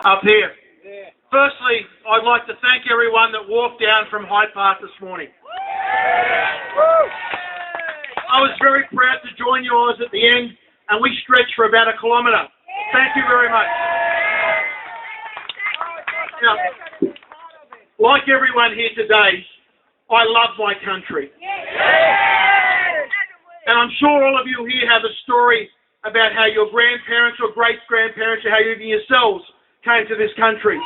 up here. Firstly, I'd like to thank everyone that walked down from Hyde Park this morning. I was very proud to join yours at the end, and we stretched for about a kilometre. Thank you very much. Now, like everyone here today, I love my country. And I'm sure all of you here have a story about how your grandparents or great-grandparents or how even yourselves came to this country.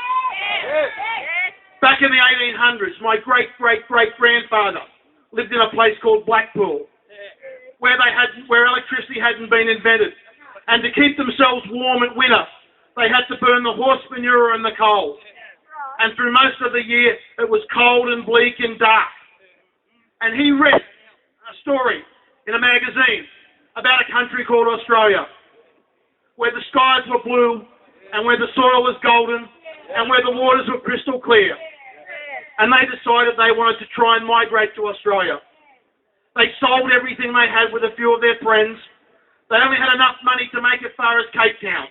Back in the 1800s, my great-great-great-grandfather lived in a place called Blackpool, where electricity hadn't been invented. And to keep themselves warm at winter, they had to burn the horse manure and the coal. And through most of the year, it was cold and bleak and dark. And he read a story in a magazine about a country called Australia, where the skies were blue, and where the soil was golden, and where the waters were crystal clear. And they decided they wanted to try and migrate to Australia. They sold everything they had with a few of their friends. They only had enough money to make it far as Cape Town.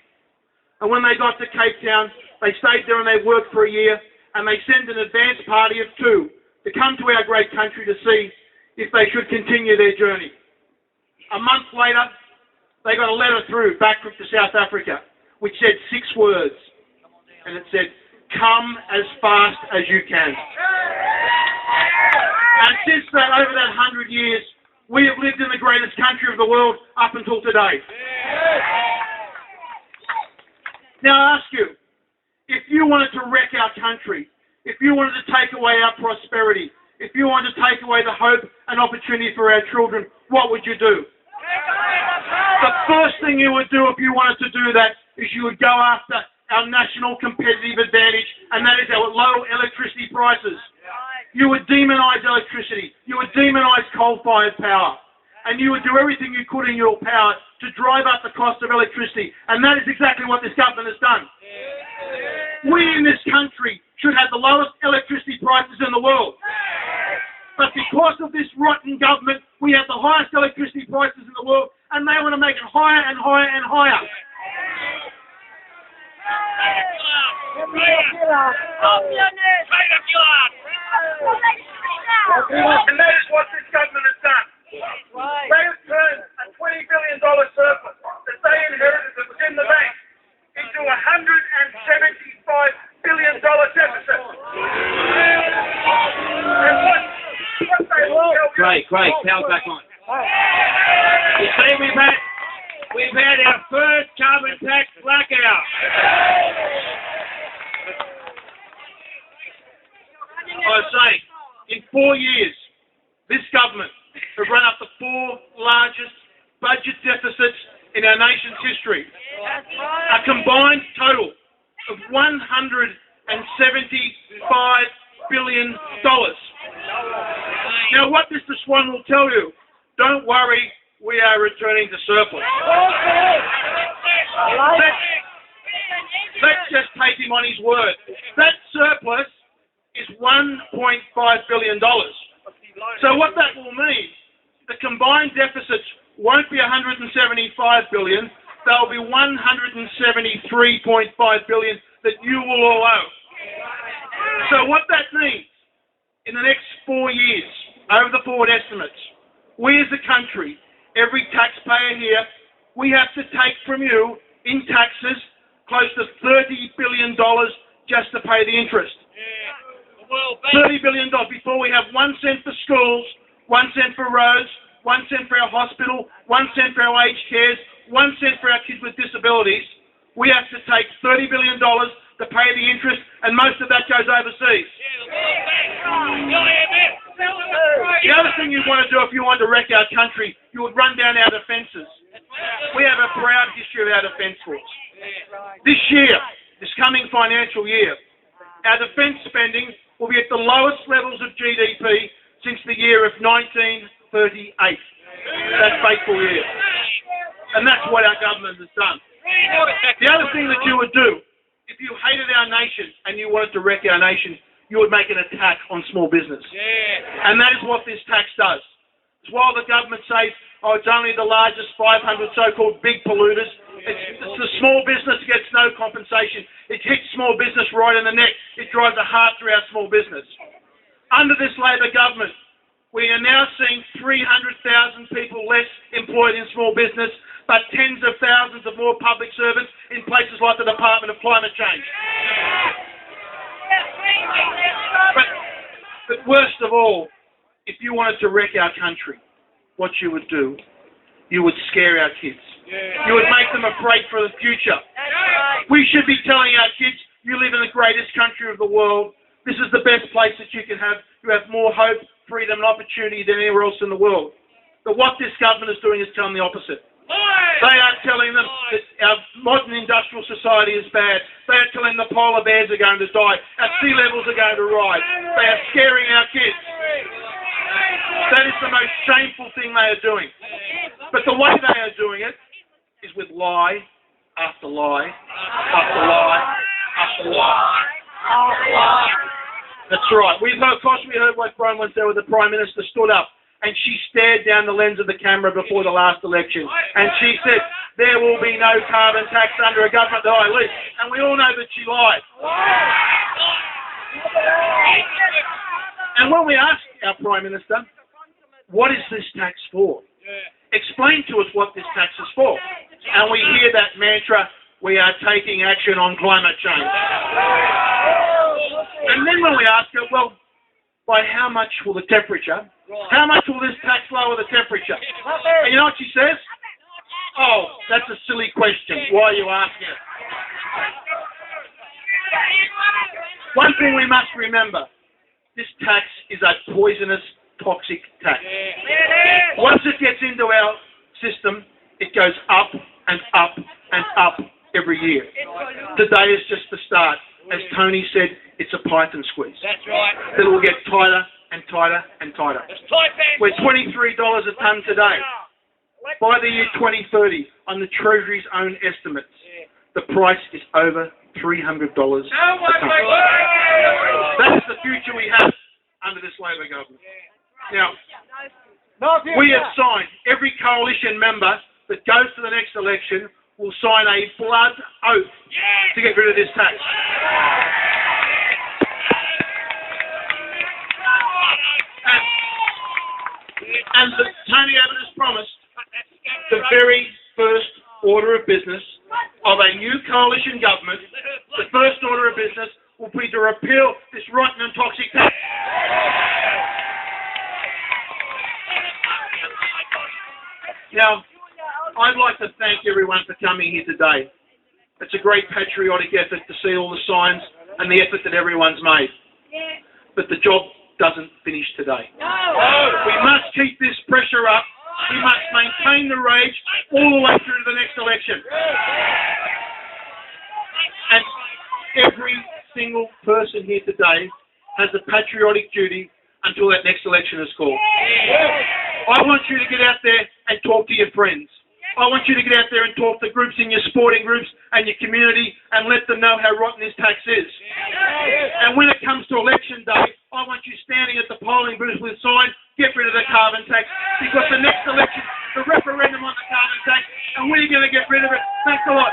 And when they got to Cape Town, they stayed there and they worked for a year, and they sent an advance party of 2 to come to our great country to see if they should continue their journey. A month later, they got a letter through back to South Africa, which said 6 words. And it said, "Come as fast as you can." And since that, over that 100 years, we have lived in the greatest country of the world up until today. Now I ask you, if you wanted to wreck our country, if you wanted to take away our prosperity, if you wanted to take away the hope and opportunity for our children, what would you do? The first thing you would do if you wanted to do that is you would go after our national competitive advantage, and that is our low electricity prices. You would demonise electricity. You would demonise coal-fired power. And you would do everything you could in your power to drive up the cost of electricity. And that is exactly what this government has done. We in this country should have the lowest electricity prices in the world. But because of this rotten government, we have the highest electricity prices in the world, and they want to make it higher and higher and higher. And that is what this government has done. They have turned a $20 billion surplus that they inherited that was in the bank into a $175 billion deficit. And what they will tell you... Great, power back on. You see, we've had our first carbon tax blackout. I say, in 4 years, this government have run up the 4 largest budget deficits in our nation's history. A combined total of $175 billion. Now, what Mr. Swan will tell you, don't worry, we are returning to surplus. Let's just take him on his word. That surplus is $1.5 billion. So what that will mean, the combined deficits won't be $175 billion, they'll be $173.5 billion that you will all owe. So what that means, in the next 4 years, over the forward estimates, we as a country, every taxpayer here, we have to take from you, in taxes, close to $30 billion just to pay the interest. $30 billion before we have 1 cent for schools, 1 cent for roads, 1 cent for our hospital, 1 cent for our aged cares, 1 cent for our kids with disabilities. We have to take $30 billion to pay the interest, and most of that goes overseas. The other thing you'd want to do if you wanted to wreck our country, you would run down our defences. We have a proud history of our defence force. This year, this coming financial year, our defence spending will be at the lowest levels of GDP since the year of 1938. That fateful year. And that's what our government has done. The other thing that you would do, if you hated our nation and you wanted to wreck our nation, you would make an attack on small business. And that is what this tax does. While the government says, oh, it's only the largest 500 so-called big polluters, It's the small business gets no compensation. It hits small business right in the neck. It drives a heart through our small business. Under this Labor government, we are now seeing 300,000 people less employed in small business, but tens of thousands of more public servants in places like the Department of Climate Change. But worst of all, if you wanted to wreck our country, what you would do, you would scare our kids. You would make them afraid for the future. We should be telling our kids, you live in the greatest country of the world. This is the best place that you can have. You have more hope, freedom and opportunity than anywhere else in the world. But what this government is doing is telling the opposite. They are telling them that our modern industrial society is bad. They are telling them the polar bears are going to die. Our sea levels are going to rise. They are scaring our kids. That is the most shameful thing they are doing. But the way they are doing it is with lie after lie after lie after lie. That's right. We heard what Brian once said when the Prime Minister stood up and she stared down the lens of the camera before the last election. And she said, there will be no carbon tax under a government that I lead. And we all know that she lied. And when we ask our Prime Minister, what is this tax for? Explain to us what this tax is for. And we hear that mantra, we are taking action on climate change. And then when we ask her, well, by how much will the temperature, how much will this tax lower the temperature? And you know what she says? Oh, that's a silly question. Why are you asking it? One thing we must remember, this tax is a poisonous, toxic tax. Once it gets into our system, it goes up and up and up every year. Today is just the start. As Tony said, it's a python squeeze. That's right. It will get tighter and tighter and tighter. We're $23 a tonne today. By the year 2030, on the Treasury's own estimates, the price is over $300 a tonne. That is the future we have under this Labor government. Now, we have signed, every coalition member that goes to the next election will sign a blood oath to get rid of this tax. And Tony Abbott has promised the very first order of business of a new coalition government, the first order of business will be to repeal this rotten and toxic tax. Now, I'd like to thank everyone for coming here today. It's a great patriotic effort to see all the signs and the effort that everyone's made. But the job doesn't finish today. We must keep this pressure up. We must maintain the rage all the way through to the next election. And every single person here today has a patriotic duty until that next election is called. I want you to get out there and talk to your friends. I want you to get out there and talk to groups in your sporting groups and your community and let them know how rotten this tax is. And when it comes to election day, I want you standing at the polling booth with signs, get rid of the carbon tax, because the next election, the referendum on the carbon tax, and we're going to get rid of it. Thanks a lot.